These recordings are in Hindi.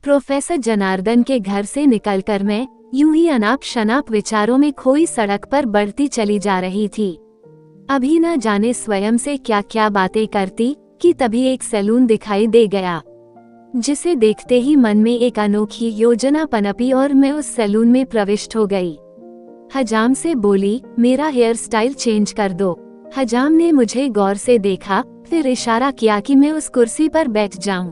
प्रोफेसर जनार्दन के घर से निकलकर मैं यूं ही अनाप शनाप विचारों में खोई सड़क पर बढ़ती चली जा रही थी। अभी न जाने स्वयं से क्या क्या बातें करती कि तभी एक सैलून दिखाई दे गया, जिसे देखते ही मन में एक अनोखी योजना पनपी और मैं उस सैलून में प्रविष्ट हो गई। हजाम से बोली, मेरा हेयर स्टाइल चेंज कर दो। हजाम ने मुझे गौर से देखा, फिर इशारा किया कि मैं उस कुर्सी पर बैठ जाऊं।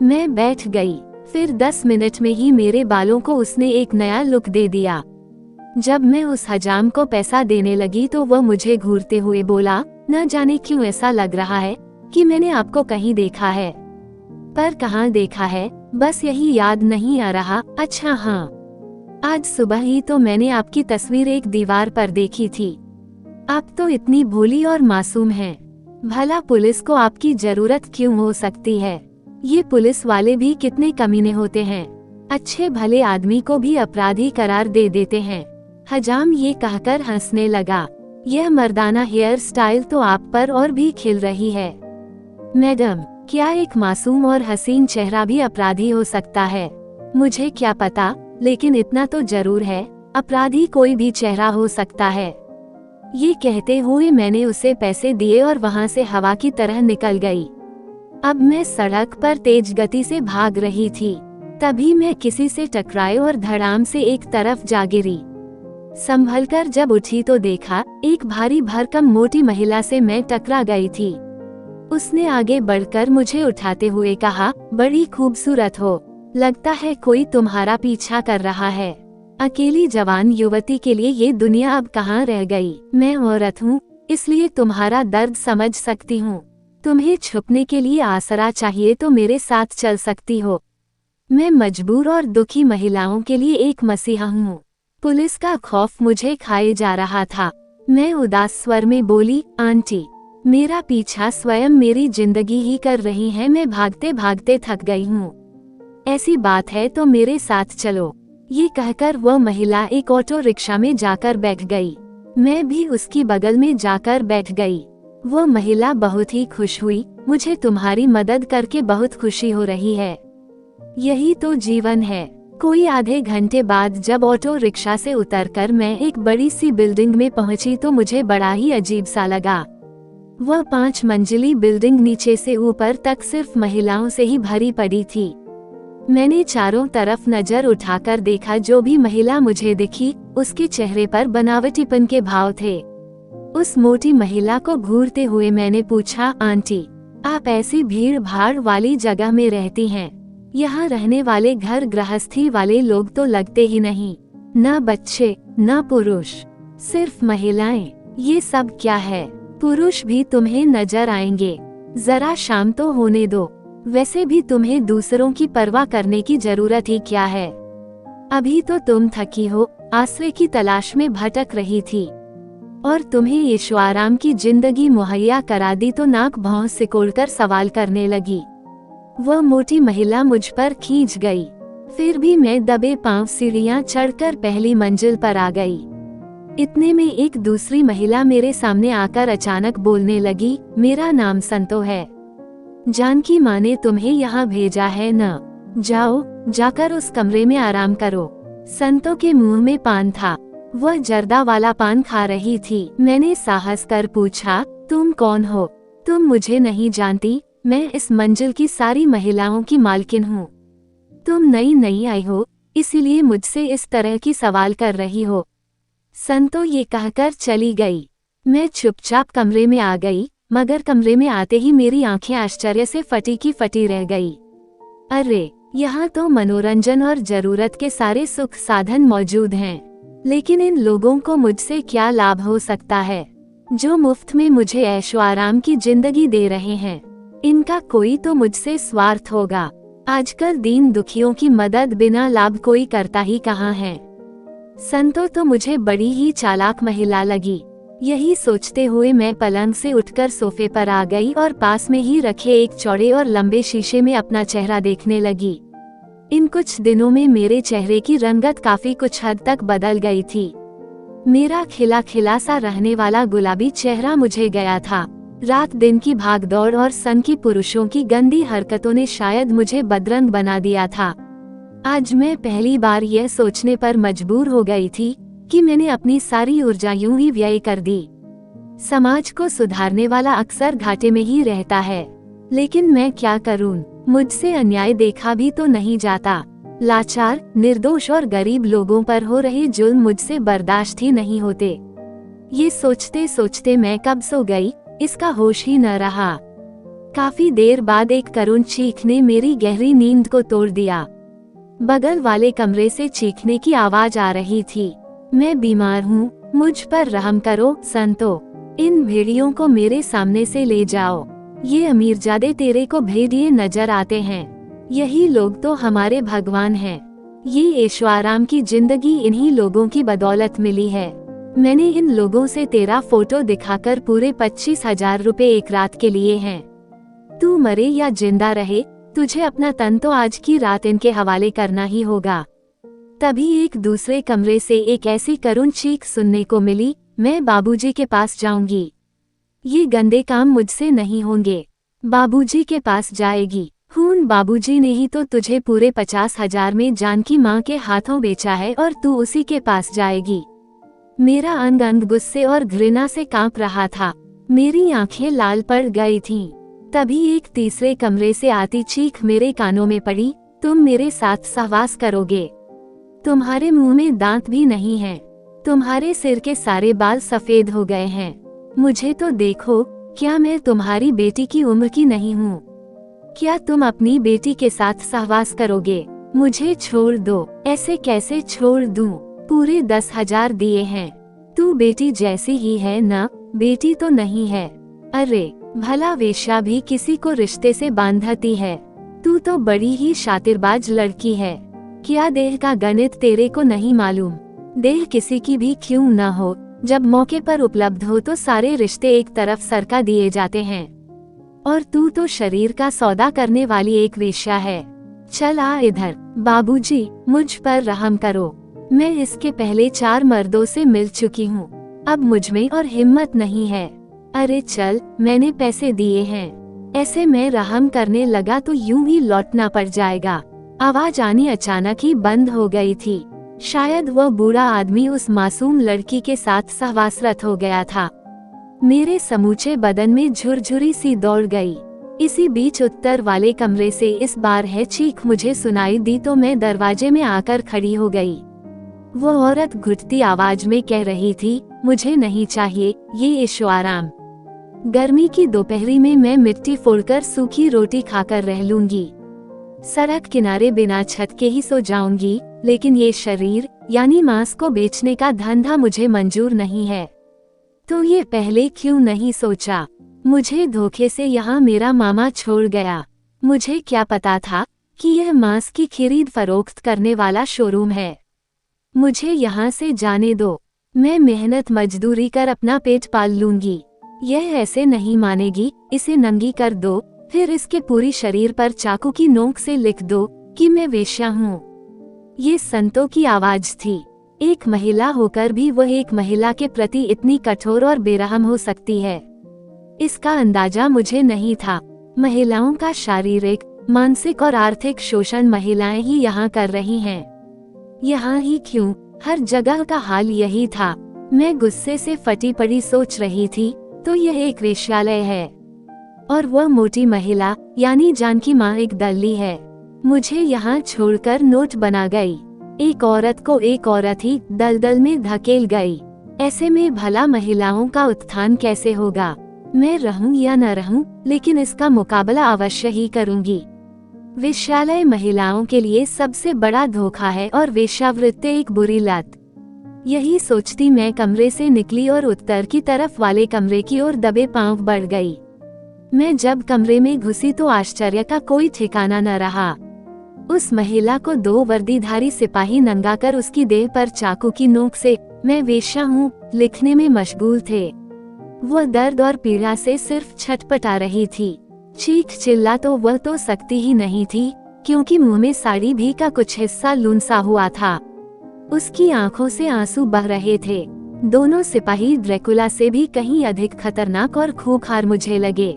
मैं बैठ गई। फिर 10 मिनट में ही मेरे बालों को उसने एक नया लुक दे दिया। जब मैं उस हजाम को पैसा देने लगी तो वह मुझे घूरते हुए बोला, न जाने क्यों ऐसा लग रहा है कि मैंने आपको कहीं देखा है, पर कहाँ देखा है बस यही याद नहीं आ रहा। अच्छा हाँ, आज सुबह ही तो मैंने आपकी तस्वीर एक दीवार पर देखी थी। आप तो इतनी भोली और मासूम हैं। भला पुलिस को आपकी जरूरत क्यों हो सकती है? ये पुलिस वाले भी कितने कमीने होते हैं, अच्छे भले आदमी को भी अपराधी करार दे देते हैं। हजाम ये कहकर हंसने लगा, यह मर्दाना हेयर स्टाइल तो आप पर और भी खिल रही है। मैडम, क्या एक मासूम और हसीन चेहरा भी अपराधी हो सकता है? मुझे क्या पता, लेकिन इतना तो जरूर है, अपराधी कोई भी चेहरा हो सकता है। ये कहते हुए मैंने उसे पैसे दिए और वहाँ से हवा की तरह निकल गई। अब मैं सड़क पर तेज गति से भाग रही थी, तभी मैं किसी से टकराई और धड़ाम से एक तरफ जा गिरी। संभलकर जब उठी तो देखा एक भारी भरकम मोटी महिला से मैं टकरा गई थी। उसने आगे बढ़कर मुझे उठाते हुए कहा, बड़ी खूबसूरत हो, लगता है कोई तुम्हारा पीछा कर रहा है। अकेली जवान युवती के लिए ये दुनिया अब कहाँ रह गई। मैं औरत हूँ, इसलिए तुम्हारा दर्द समझ सकती हूँ। तुम्हें छुपने के लिए आसरा चाहिए तो मेरे साथ चल सकती हो। मैं मजबूर और दुखी महिलाओं के लिए एक मसीहा हूँ। पुलिस का खौफ मुझे खाए जा रहा था। मैं उदास स्वर में बोली, आंटी, मेरा पीछा स्वयं मेरी जिंदगी ही कर रही है। मैं भागते भागते थक गई हूँ। ऐसी बात है तो मेरे साथ चलो। ये कहकर वह महिला एक ऑटो रिक्शा में जाकर बैठ गई। मैं भी उसकी बगल में जाकर बैठ गई। वह महिला बहुत ही खुश हुई, मुझे तुम्हारी मदद करके बहुत खुशी हो रही है। यही तो जीवन है। कोई आधे घंटे बाद जब ऑटो रिक्शा से उतरकर मैं एक बड़ी सी बिल्डिंग में पहुंची तो मुझे बड़ा ही अजीब सा लगा। वह 5 मंजिली बिल्डिंग नीचे से ऊपर तक सिर्फ महिलाओं से ही भरी पड़ी थी। मैंने चारों तरफ नजर उठाकर देखा, जो भी महिला मुझे दिखी उसके चेहरे पर बनावटीपन के भाव थे। उस मोटी महिला को घूरते हुए मैंने पूछा, आंटी, आप ऐसी भीड़ भाड़ वाली जगह में रहती हैं? यहाँ रहने वाले घर गृहस्थी वाले लोग तो लगते ही नहीं, न बच्चे न पुरुष, सिर्फ महिलाएं। ये सब क्या है? पुरुष भी तुम्हें नजर आएंगे, जरा शाम तो होने दो। वैसे भी तुम्हें दूसरों की परवाह करने की जरूरत ही क्या है? अभी तो तुम थकी हो, आश्रय की तलाश में भटक रही थी, और तुम्हें ऐशोआराम की जिंदगी मुहैया करा दी तो नाक भौं सिकोड़कर सवाल करने लगी। वह मोटी महिला मुझ पर खींच गई। फिर भी मैं दबे पांव सीढ़ियां चढ़कर पहली मंजिल पर आ गई। इतने में एक दूसरी महिला मेरे सामने आकर अचानक बोलने लगी, मेरा नाम संतो है। जानकी माँ ने तुम्हें यहाँ भेजा है न? जाओ, जाकर उस कमरे में आराम करो। संतो के मुंह में पान था, वह जर्दा वाला पान खा रही थी। मैंने साहस कर पूछा, तुम कौन हो? तुम मुझे नहीं जानती, मैं इस मंजिल की सारी महिलाओं की मालकिन हूँ। तुम नई आई हो, इसीलिए मुझसे इस तरह की सवाल कर रही हो। संतो ये कहकर चली गई। मैं चुपचाप कमरे में आ गई, मगर कमरे में आते ही मेरी आंखें आश्चर्य से फटी की फटी रह गई। अरे, यहाँ तो मनोरंजन और जरूरत के सारे सुख साधन मौजूद हैं, लेकिन इन लोगों को मुझसे क्या लाभ हो सकता है, जो मुफ्त में मुझे ऐशो आराम की जिंदगी दे रहे हैं। इनका कोई तो मुझसे स्वार्थ होगा। आजकल दीन दुखियों की मदद बिना लाभ कोई करता ही कहाँ है। संतो तो मुझे बड़ी ही चालाक महिला लगी। यही सोचते हुए मैं पलंग से उठकर सोफे पर आ गई और पास में ही रखे एक चौड़े और लंबे शीशे में अपना चेहरा देखने लगी। इन कुछ दिनों में मेरे चेहरे की रंगत काफी कुछ हद तक बदल गई थी। मेरा खिला खिला सा रहने वाला गुलाबी चेहरा मुझे गया था। रात दिन की भागदौड़ और सन की पुरुषों की गंदी हरकतों ने शायद मुझे बदरंग बना दिया था। आज मैं पहली बार यह सोचने पर मजबूर हो गई थी कि मैंने अपनी सारी ऊर्जा यूं ही व्यय कर दी। समाज को सुधारने वाला अक्सर घाटे में ही रहता है, लेकिन मैं क्या करूं? मुझसे अन्याय देखा भी तो नहीं जाता। लाचार, निर्दोष और गरीब लोगों पर हो रहे जुल्म मुझसे बर्दाश्त ही नहीं होते। ये सोचते सोचते मैं कब सो गई, इसका होश ही न रहा। काफी देर बाद एक करुण चीख ने मेरी गहरी नींद को तोड़ दिया। बगल वाले कमरे से चीखने की आवाज आ रही थी। मैं बीमार हूँ, मुझ पर रहम करो संतो। इन भेड़ियों को मेरे सामने से ले जाओ। ये अमीरजादे तेरे को भेड़िए नजर आते हैं। यही लोग तो हमारे भगवान हैं। ये ऐशोआराम की जिंदगी इन्हीं लोगों की बदौलत मिली है। मैंने इन लोगों से तेरा फोटो दिखाकर पूरे 25,000 रुपए एक रात के लिए हैं। तू मरे या जिंदा रहे, तुझे अपना तन तो आज की रात इनके हवाले करना ही होगा। तभी एक दूसरे कमरे से एक ऐसी करुण चीख सुनने को मिली, मैं बाबूजी के पास जाऊंगी। ये गंदे काम मुझसे नहीं होंगे। बाबूजी के पास जाएगी। खून बाबूजी ने ही तो तुझे पूरे 50,000 में जानकी माँ के हाथों बेचा है और तू उसी के पास जाएगी। मेरा अंग अंग गुस्से और घृणा से कांप रहा था। मेरी आंखें लाल पड़ गई थीं। तभी एक तीसरे कमरे से आती चीख मेरे कानों में पड़ी, तुम मेरे साथ सहवास करोगे। तुम्हारे मुंह में दांत भी नहीं हैं। तुम्हारे सिर के सारे बाल सफेद हो गए हैं। मुझे तो देखो, क्या मैं तुम्हारी बेटी की उम्र की नहीं हूँ? क्या तुम अपनी बेटी के साथ सहवास करोगे? मुझे छोड़ दो। ऐसे कैसे छोड़ दूं? पूरे 10,000 दिए हैं। तू बेटी जैसी ही है ना? बेटी तो नहीं है। अरे भला वेश्या भी किसी को रिश्ते से बांधती है। तू तो बड़ी ही शातिरबाज लड़की है। क्या देह का गणित तेरे को नहीं मालूम? देह किसी की भी क्यों न हो, जब मौके पर उपलब्ध हो तो सारे रिश्ते एक तरफ सरका दिए जाते हैं। और तू तो शरीर का सौदा करने वाली एक वेश्या है। चल आ इधर। बाबूजी, मुझ पर रहम करो। मैं इसके पहले 4 मर्दों से मिल चुकी हूँ। अब मुझ में और हिम्मत नहीं है। अरे चल, मैंने पैसे दिए हैं। ऐसे में रहम करने लगा तो यूं ही लौटना पड़ जाएगा। आवाज आनी अचानक ही बंद हो गई थी। शायद वह बूढ़ा आदमी उस मासूम लड़की के साथ सहवासरत हो गया था। मेरे समूचे बदन में झुरझुरी सी दौड़ गई। इसी बीच उत्तर वाले कमरे से इस बार है चीख मुझे सुनाई दी तो मैं दरवाजे में आकर खड़ी हो गई। वो औरत घुटती आवाज में कह रही थी, मुझे नहीं चाहिए ये ऐशोआराम। गर्मी की दोपहरी में मैं मिट्टी फोड़कर सूखी रोटी खाकर रह लूंगी। सड़क किनारे बिना छत के ही सो जाऊंगी, लेकिन ये शरीर यानी मांस को बेचने का धंधा मुझे मंजूर नहीं है। तो ये पहले क्यों नहीं सोचा? मुझे धोखे से यहाँ मेरा मामा छोड़ गया। मुझे क्या पता था कि यह मांस की खरीद फरोख्त करने वाला शोरूम है। मुझे यहाँ से जाने दो। मैं मेहनत मजदूरी कर अपना पेट पाल लूंगी। यह ऐसे नहीं मानेगी। इसे नंगी कर दो, फिर इसके पूरी शरीर पर चाकू की नोक से लिख दो कि मैं वेश्या हूँ। ये संतों की आवाज थी। एक महिला होकर भी वह एक महिला के प्रति इतनी कठोर और बेरहम हो सकती है, इसका अंदाजा मुझे नहीं था। महिलाओं का शारीरिक, मानसिक और आर्थिक शोषण महिलाएं ही यहाँ कर रही हैं। यहाँ ही क्यों, हर जगह का हाल यही था। मैं गुस्से से फटी पड़ी सोच रही थी, तो यह एक वेश्यालय है और वह मोटी महिला यानी जानकी माँ एक दल्ली है। मुझे यहाँ छोड़कर नोट बना गई। एक औरत को एक औरत ही दलदल में धकेल गई। ऐसे में भला महिलाओं का उत्थान कैसे होगा? मैं रहूं या न रहूं, लेकिन इसका मुकाबला अवश्य ही करूंगी। वेश्यालय महिलाओं के लिए सबसे बड़ा धोखा है और वेश्यावृत्ति एक बुरी लत। यही सोचती मैं कमरे से निकली और उत्तर की तरफ वाले कमरे की ओर दबे पांव बढ़ गई। मैं जब कमरे में घुसी तो आश्चर्य का कोई ठिकाना न रहा। उस महिला को 2 वर्दीधारी सिपाही नंगा कर उसकी देह पर चाकू की नोक से मैं वेश्या हूँ लिखने में मशगूल थे। वह दर्द और पीड़ा से सिर्फ छटपटा रही थी। चीख चिल्ला तो वह तो सकती ही नहीं थी, क्योंकि मुंह में साड़ी भी का कुछ हिस्सा लूनसा हुआ था। उसकी आंखों से आंसू बह रहे थे। दोनों सिपाही ड्रैकुला से भी कहीं अधिक खतरनाक और खूंखार मुझे लगे।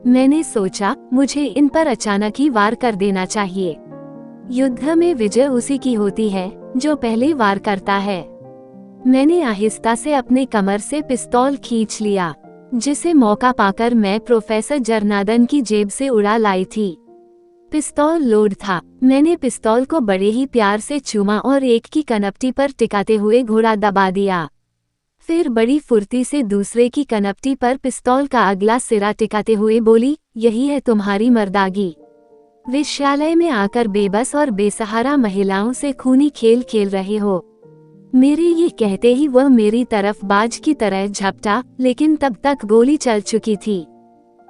मैंने सोचा मुझे इन पर अचानक ही वार कर देना चाहिए। युद्ध में विजय उसी की होती है जो पहले वार करता है। मैंने आहिस्ता से अपने कमर से पिस्तौल खींच लिया, जिसे मौका पाकर मैं प्रोफेसर जरनादन की जेब से उड़ा लाई थी। पिस्तौल लोड था। मैंने पिस्तौल को बड़े ही प्यार से चूमा और एक की कनपटी पर टिकाते हुए घोड़ा दबा दिया। फिर बड़ी फुर्ती से दूसरे की कनपटी पर पिस्तौल का अगला सिरा टिकाते हुए बोली, यही है तुम्हारी मर्दागी। विश्रालय में आकर बेबस और बेसहारा महिलाओं से खूनी खेल खेल रहे हो। मेरे ये कहते ही वह मेरी तरफ बाज की तरह झपटा, लेकिन तब तक गोली चल चुकी थी।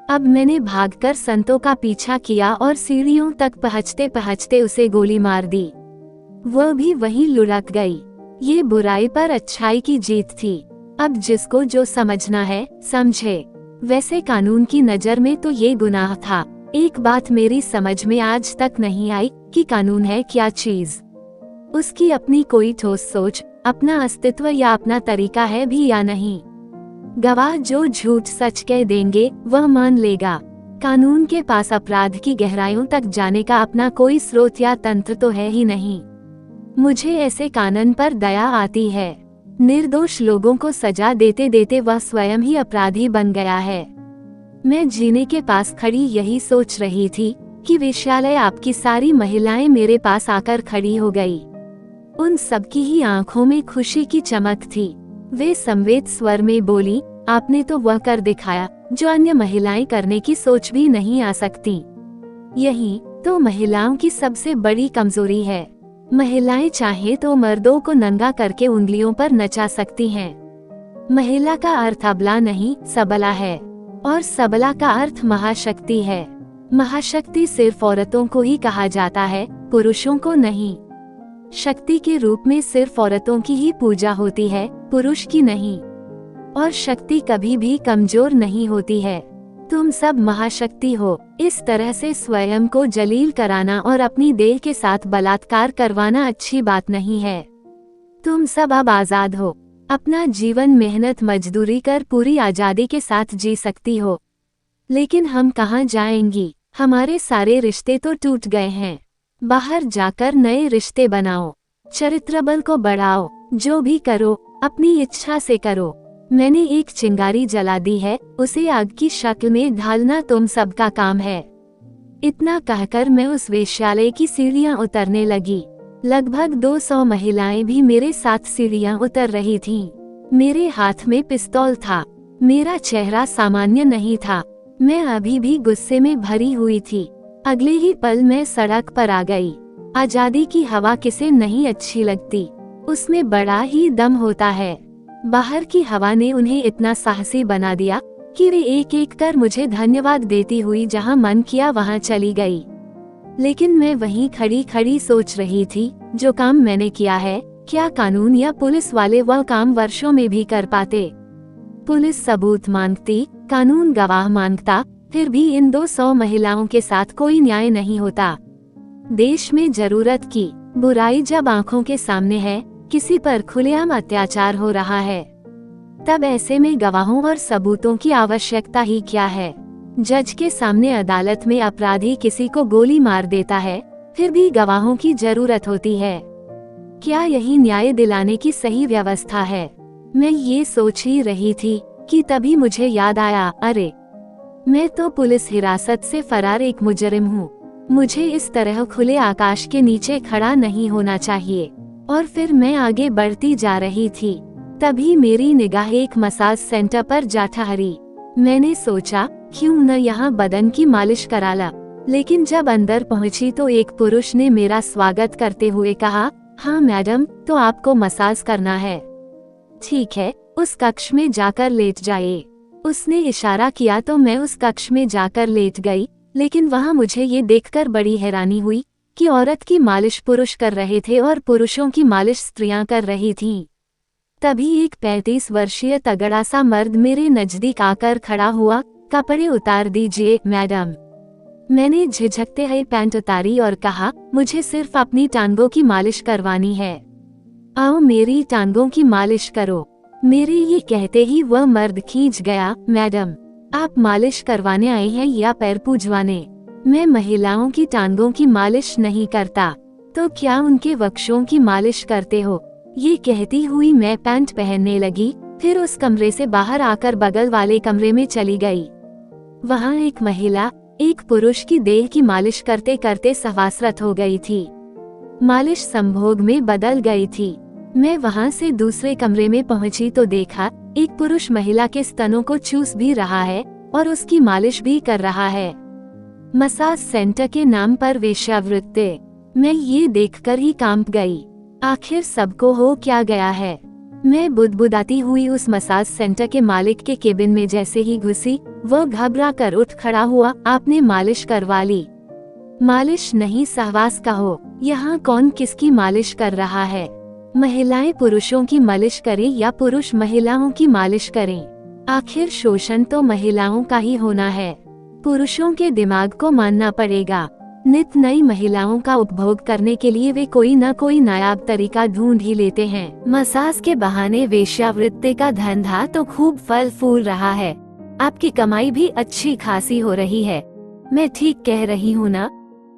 अब मैंने भागकर संतों का पीछा किया और सीढ़ियों तक पहुंचते पहुंचते उसे गोली मार दी। वह भी वहीं लुढ़क गई। ये बुराई पर अच्छाई की जीत थी। अब जिसको जो समझना है समझे। वैसे कानून की नजर में तो ये गुनाह था। एक बात मेरी समझ में आज तक नहीं आई कि कानून है क्या चीज। उसकी अपनी कोई ठोस सोच, अपना अस्तित्व या अपना तरीका है भी या नहीं। गवाह जो झूठ सच कह देंगे वह मान लेगा। कानून के पास अपराध की गहराइयों तक जाने का अपना कोई स्रोत या तंत्र तो है ही नहीं। मुझे ऐसे कानून पर दया आती है। निर्दोष लोगों को सजा देते देते वह स्वयं ही अपराधी बन गया है। मैं जीने के पास खड़ी यही सोच रही थी कि वेश्यालय आपकी सारी महिलाएं मेरे पास आकर खड़ी हो गई। उन सबकी ही आंखों में खुशी की चमक थी। वे संवेद स्वर में बोली, आपने तो वह कर दिखाया जो अन्य महिलाएं करने की सोच भी नहीं आ सकती। यही तो महिलाओं की सबसे बड़ी कमजोरी है। महिलाएं चाहे तो मर्दों को नंगा करके उंगलियों पर नचा सकती हैं। महिला का अर्थ अबला नहीं सबला है, और सबला का अर्थ महाशक्ति है। महाशक्ति सिर्फ औरतों को ही कहा जाता है, पुरुषों को नहीं। शक्ति के रूप में सिर्फ औरतों की ही पूजा होती है, पुरुष की नहीं। और शक्ति कभी भी कमजोर नहीं होती है। तुम सब महाशक्ति हो। इस तरह से स्वयं को जलील कराना और अपनी देह के साथ बलात्कार करवाना अच्छी बात नहीं है। तुम सब अब आजाद हो। अपना जीवन मेहनत मजदूरी कर पूरी आजादी के साथ जी सकती हो। लेकिन हम कहाँ जाएंगी? हमारे सारे रिश्ते तो टूट गए हैं। बाहर जाकर नए रिश्ते बनाओ, चरित्र बल को बढ़ाओ। जो भी करो अपनी इच्छा से करो। मैंने एक चिंगारी जला दी है, उसे आग की शक्ल में ढालना तुम सबका काम है। इतना कहकर मैं उस वेश्यालय की सीढ़ियां उतरने लगी। लगभग 200 महिलाएं भी मेरे साथ सीढ़ियां उतर रही थीं। मेरे हाथ में पिस्तौल था। मेरा चेहरा सामान्य नहीं था। मैं अभी भी गुस्से में भरी हुई थी। अगले ही पल मैं सड़क पर आ गई। आजादी की हवा किसे नहीं अच्छी लगती, उसमें बड़ा ही दम होता है। बाहर की हवा ने उन्हें इतना साहसी बना दिया कि वे एक एक कर मुझे धन्यवाद देती हुई जहां मन किया वहां चली गई। लेकिन मैं वहीं खड़ी खड़ी सोच रही थी, जो काम मैंने किया है, क्या कानून या पुलिस वाले वह काम वर्षों में भी कर पाते? पुलिस सबूत मांगती, कानून गवाह मांगता, फिर भी इन 200 महिलाओं के साथ कोई न्याय नहीं होता। देश में जरूरत की बुराई जब आंखों के सामने है, किसी पर खुलेआम अत्याचार हो रहा है, तब ऐसे में गवाहों और सबूतों की आवश्यकता ही क्या है? जज के सामने अदालत में अपराधी किसी को गोली मार देता है, फिर भी गवाहों की जरूरत होती है। क्या यही न्याय दिलाने की सही व्यवस्था है? मैं ये सोच ही रही थी कि तभी मुझे याद आया, अरे मैं तो पुलिस हिरासत से फरार एक मुजरिम हूँ। मुझे इस तरह खुले आकाश के नीचे खड़ा नहीं होना चाहिए। और फिर मैं आगे बढ़ती जा रही थी। तभी मेरी निगाह एक मसाज सेंटर पर जा ठहरी। मैंने सोचा क्यों न यहाँ बदन की मालिश करा ला। लेकिन जब अंदर पहुँची तो एक पुरुष ने मेरा स्वागत करते हुए कहा, हाँ मैडम, तो आपको मसाज करना है। ठीक है, उस कक्ष में जाकर लेट जाइए। उसने इशारा किया तो मैं उस कक्ष में जाकर लेट गई। लेकिन वहाँ मुझे ये देखकर बड़ी हैरानी हुई कि औरत की मालिश पुरुष कर रहे थे और पुरुषों की मालिश स्त्रियां कर रही थीं। तभी एक 35 वर्षीय तगड़ा सा मर्द मेरे नजदीक आकर खड़ा हुआ। कपड़े उतार दीजिए मैडम। मैंने झिझकते हुए पैंट उतारी और कहा, मुझे सिर्फ अपनी टांगों की मालिश करवानी है। आओ मेरी टांगों की मालिश करो। मेरे ये कहते ही वह मर्द खींच गया। मैडम, आप मालिश करवाने आए हैं या पैर पूजवाने? मैं महिलाओं की टांगों की मालिश नहीं करता, तो क्या उनके वक्षों की मालिश करते हो? ये कहती हुई मैं पैंट पहनने लगी, फिर उस कमरे से बाहर आकर बगल वाले कमरे में चली गई। वहाँ एक महिला एक पुरुष की देह की मालिश करते करते सवासरत हो गई थी। मालिश संभोग में बदल गई थी। मैं वहाँ से दूसरे कमरे में पहुँची तो देखा एक पुरुष महिला के स्तनों को चूस भी रहा है और उसकी मालिश भी कर रहा है। मसाज सेंटर के नाम पर वेश्यावृत्ति। मैं ये देखकर ही कांप गई। आखिर सबको हो क्या गया है? मैं बुदबुदाती हुई उस मसाज सेंटर के मालिक के केबिन में जैसे ही घुसी, वह घबरा कर उठ खड़ा हुआ। आपने मालिश करवा ली? मालिश नहीं, सहवास कहो। यहाँ कौन किसकी मालिश कर रहा है? महिलाएं पुरुषों की मालिश करें या पुरुष महिलाओं की मालिश करें? आखिर शोषण तो महिलाओं का ही होना है। पुरुषों के दिमाग को मानना पड़ेगा। नित नई महिलाओं का उपभोग करने के लिए वे कोई न कोई नायाब तरीका ढूंढ ही लेते हैं। मसाज के बहाने वेश्यावृत्ति का धंधा तो खूब फल फूल रहा है। आपकी कमाई भी अच्छी खासी हो रही है। मैं ठीक कह रही हूँ ना?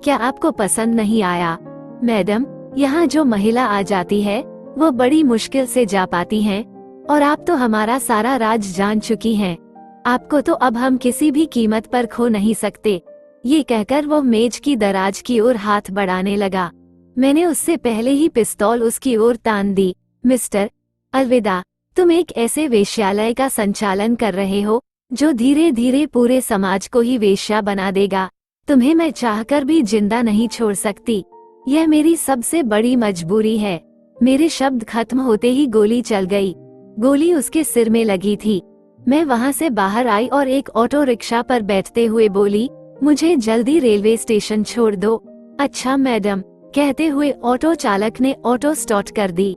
क्या आपको पसंद नहीं आया? मैडम, यहाँ जो महिला आ जाती है वो बड़ी मुश्किल से जा पाती हैं, और आप तो हमारा सारा राज जान चुकी हैं। आपको तो अब हम किसी भी कीमत पर खो नहीं सकते। ये कहकर वो मेज की दराज की ओर हाथ बढ़ाने लगा। मैंने उससे पहले ही पिस्तौल उसकी ओर तान दी। मिस्टर, अलविदा। तुम एक ऐसे वेश्यालय का संचालन कर रहे हो जो धीरे धीरे पूरे समाज को ही वेश्या बना देगा। तुम्हें मैं चाहकर भी जिंदा नहीं छोड़ सकती। यह मेरी सबसे बड़ी मजबूरी है। मेरे शब्द खत्म होते ही गोली चल गई। गोली उसके सिर में लगी थी। मैं वहाँ से बाहर आई और एक ऑटो रिक्शा पर बैठते हुए बोली, मुझे जल्दी रेलवे स्टेशन छोड़ दो। अच्छा मैडम, कहते हुए ऑटो चालक ने ऑटो स्टार्ट कर दी।